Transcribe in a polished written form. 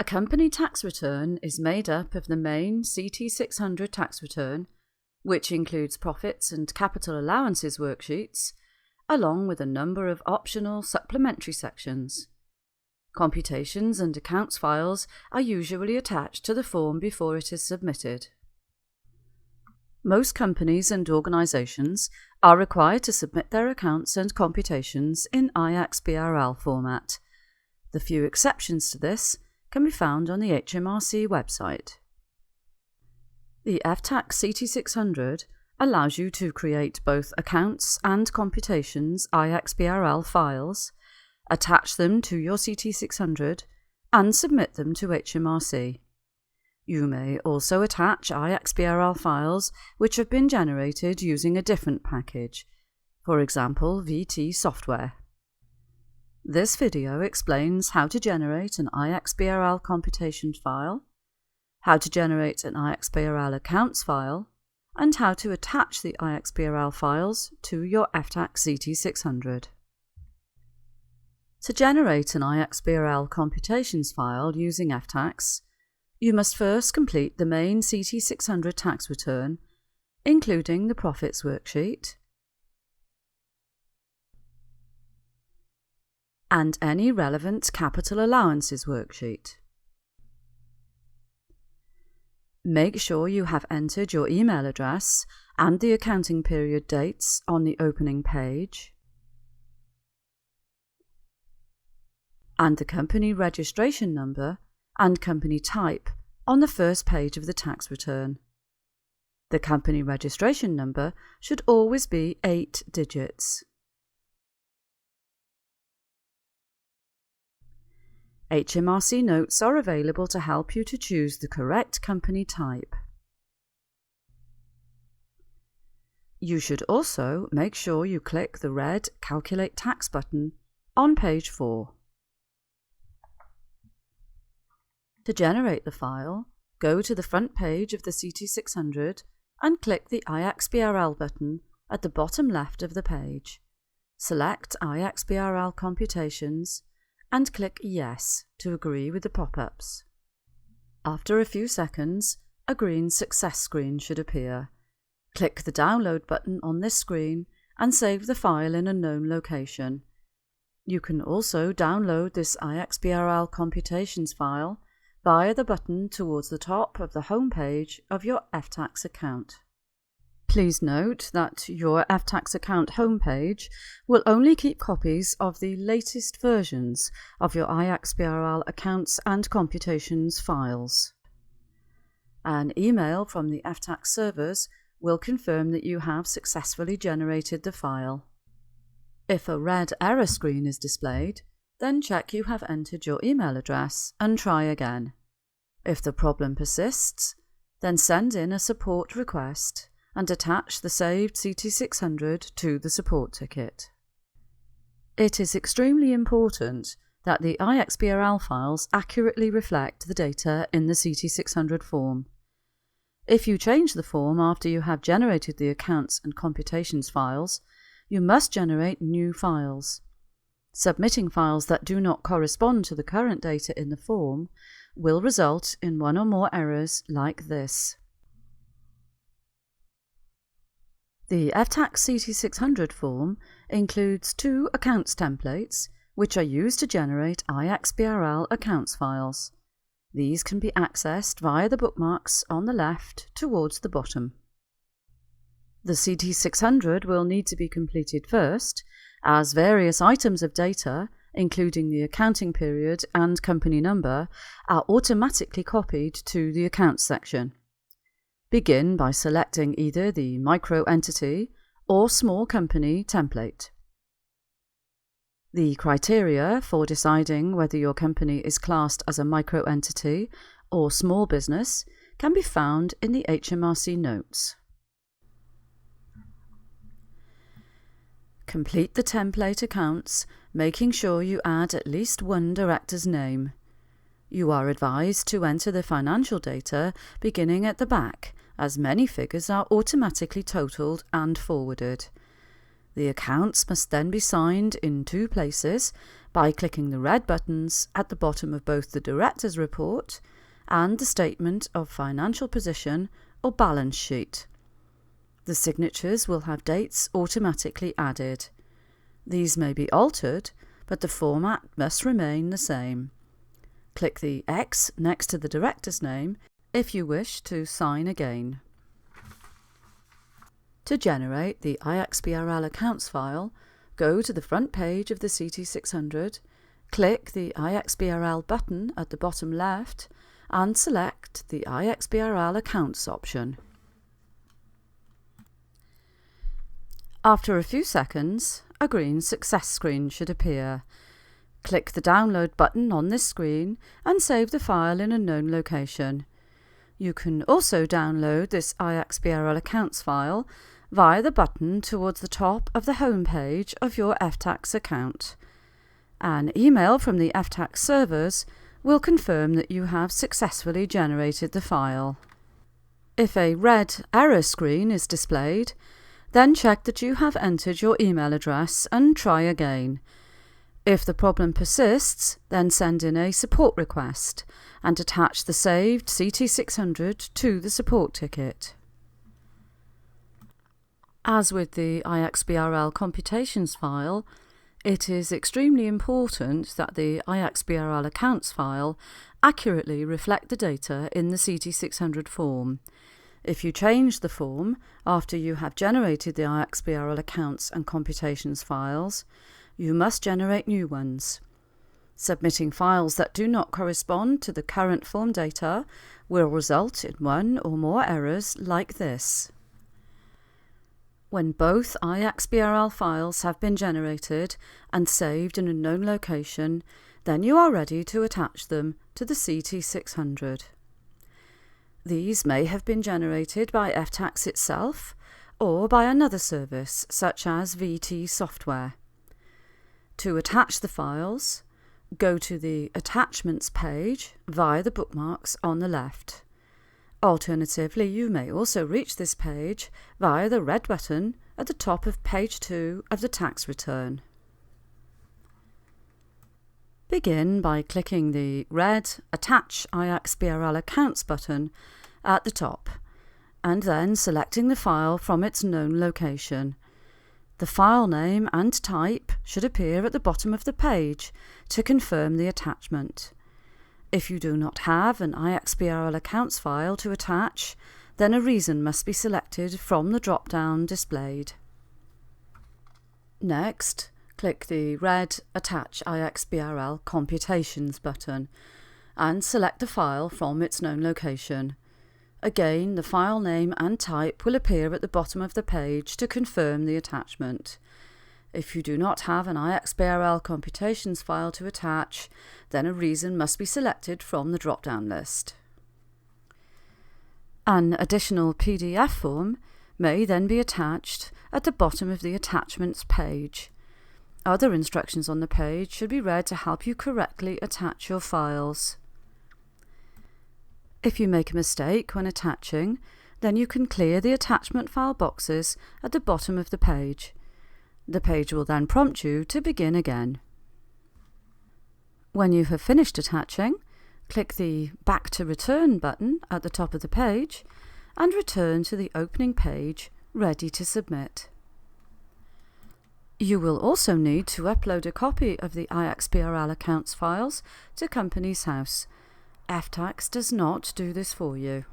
company tax return is made up of the main CT600 tax return, which includes profits and capital allowances worksheets, along with a number of optional supplementary sections. Computations and accounts files are usually attached to the form before it is submitted. Most companies and organisations are required to submit their accounts and computations in iXBRL format. The few exceptions to this can be found on the HMRC website. The Ftax CT600 allows you to create both accounts and computations iXBRL files, attach them to your CT600, and submit them to HMRC. You may also attach iXBRL files which have been generated using a different package, for example VT software. This video explains how to generate an iXBRL computation file, how to generate an iXBRL accounts file, and how to attach the iXBRL files to your Ftax CT600. To generate an iXBRL computations file using Ftax, you must first complete the main CT600 tax return, including the profits worksheet and any relevant capital allowances worksheet. Make sure you have entered your email address and the accounting period dates on the opening page, and the company registration number and company type on the first page of the tax return. The company registration number should always be 8 digits. HMRC notes are available to help you to choose the correct company type. You should also make sure you click the red Calculate Tax button on page 4. To generate the file, go to the front page of the CT600 and click the iXBRL button at the bottom left of the page. Select iXBRL Computations and click Yes to agree with the pop-ups. After a few seconds, a green success screen should appear. Click the Download button on this screen and save the file in a known location. You can also download this iXBRL computations file via the button towards the top of the home page of your Ftax account. Please note that your Ftax account homepage will only keep copies of the latest versions of your iXBRL accounts and computations files. An email from the Ftax servers will confirm that you have successfully generated the file. If a red error screen is displayed, then check you have entered your email address and try again. If the problem persists, then send in a support request and attach the saved CT600 to the support ticket. It is extremely important that the iXBRL files accurately reflect the data in the CT600 form. If you change the form after you have generated the accounts and computations files, you must generate new files. Submitting files that do not correspond to the current data in the form will result in one or more errors like this. The Ftax CT600 form includes 2 accounts templates which are used to generate iXBRL accounts files. These can be accessed via the bookmarks on the left towards the bottom. The CT600 will need to be completed first, as various items of data, including the accounting period and company number, are automatically copied to the Accounts section. Begin by selecting either the Micro Entity or Small Company template. The criteria for deciding whether your company is classed as a micro entity or small business can be found in the HMRC notes. Complete the template accounts, making sure you add at least one director's name. You are advised to enter the financial data beginning at the back, as many figures are automatically totalled and forwarded. The accounts must then be signed in 2 places by clicking the red buttons at the bottom of both the Director's Report and the Statement of Financial Position or Balance Sheet. The signatures will have dates automatically added. These may be altered, but the format must remain the same. Click the X next to the director's name if you wish to sign again. To generate the iXBRL accounts file, go to the front page of the CT600, click the iXBRL button at the bottom left, and select the iXBRL accounts option. After a few seconds, a green success screen should appear. Click the download button on this screen and save the file in a known location. You can also download this iXBRL accounts file via the button towards the top of the home page of your Ftax account. An email from the Ftax servers will confirm that you have successfully generated the file. If a red error screen is displayed, then check that you have entered your email address and try again. If the problem persists, then send in a support request and attach the saved CT600 to the support ticket. As with the iXBRL computations file, it is extremely important that the iXBRL accounts file accurately reflect the data in the CT600 form. If you change the form after you have generated the iXBRL accounts and computations files, you must generate new ones. Submitting files that do not correspond to the current form data will result in one or more errors like this. When both iXBRL files have been generated and saved in a known location, then you are ready to attach them to the CT600. These may have been generated by Ftax itself or by another service such as VT software. To attach the files, go to the Attachments page via the bookmarks on the left. Alternatively, you may also reach this page via the red button at the top of page 2 of the tax return. Begin by clicking the red Attach iXBRL Accounts button at the top, and then selecting the file from its known location. The file name and type should appear at the bottom of the page to confirm the attachment. If you do not have an iXBRL accounts file to attach, then a reason must be selected from the drop-down displayed. Next, click the red Attach iXBRL Computations button and select the file from its known location. Again, the file name and type will appear at the bottom of the page to confirm the attachment. If you do not have an iXBRL computations file to attach, then a reason must be selected from the drop-down list. An additional PDF form may then be attached at the bottom of the Attachments page. Other instructions on the page should be read to help you correctly attach your files. If you make a mistake when attaching, then you can clear the attachment file boxes at the bottom of the page. The page will then prompt you to begin again. When you have finished attaching, click the Back to Return button at the top of the page and return to the opening page ready to submit. You will also need to upload a copy of the iXBRL accounts files to Companies House. Ftax does not do this for you.